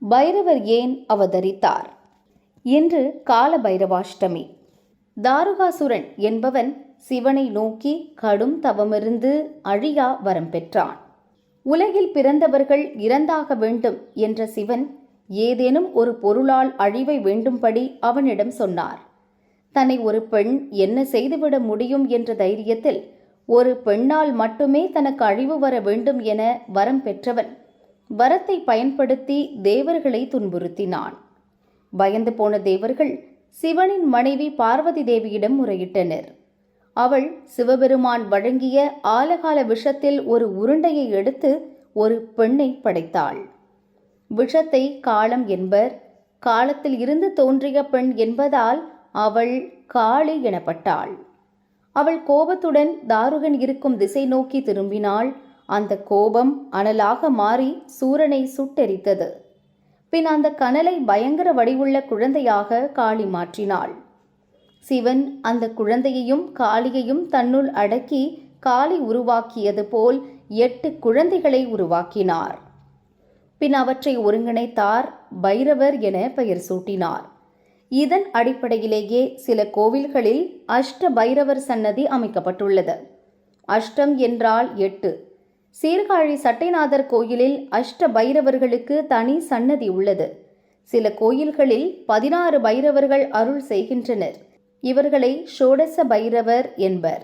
பைரவர் ஏன் அவதரித்தார்? இன்று கால பைரவாஷ்டமி. தாருகாசுரன் என்பவன் சிவனை நோக்கி கடும் தவமிருந்து அழியா வரம் பெற்றான். உலகில் பிறந்தவர்கள் இறந்தாக வேண்டும் என்ற சிவன் ஏதேனும் ஒரு பொருளால் அழிவை வேண்டும்படி அவனிடம் சொன்னார். தன்னை ஒரு பெண் என்ன செய்துவிட முடியும் என்ற தைரியத்தில் ஒரு பெண்ணால் மட்டுமே தனக்கு அழிவு வர வேண்டும் என வரம் பெற்றவன் வரத்தை பயன்படுத்தி தேவர்களை துன்புறுத்தினான். பயந்து போன தேவர்கள் சிவனின் மனைவி பார்வதி தேவியிடம் முறையிட்டனர். அவள் சிவபெருமான் வழங்கிய ஆலகால விஷத்தில் ஒரு உருண்டையை எடுத்து ஒரு பெண்ணை படைத்தாள். விஷத்தை காலம் என்பர். காலத்தில் இருந்து தோன்றிய பெண் என்பதால் அவள் காளி எனப்பட்டாள். அவள் கோபத்துடன் தாருகன் இருக்கும் திசை நோக்கி திரும்பினாள். அந்த கோபம் அனலாக மாறி சூரனை சுட்டெரித்தது. பின் அந்த கனலை பயங்கர வடிவுள்ள குழந்தையாக காளி மாற்றினாள். சிவன் அந்த குழந்தையையும் காளியையும் தன்னுள் அடக்கி காளி உருவாக்கியது போல் 8 குழந்தைகளை உருவாக்கினார். பின் அவற்றை ஒருங்கிணைத்தார். பைரவர் என பெயர் சூட்டினார். இதன் அடிப்படையிலேயே சில கோவில்களில் அஷ்ட பைரவர் சன்னதி அமைக்கப்பட்டுள்ளது. அஷ்டம் என்றால் 8. சீர்காழி சட்டைநாதர் கோயிலில் அஷ்ட பைரவர்களுக்கு தனி சன்னதி உள்ளது. சில கோயில்களில் 16 பைரவர்கள் அருள் செய்கின்றனர். இவர்களை ஷோடச பைரவர் என்பர்.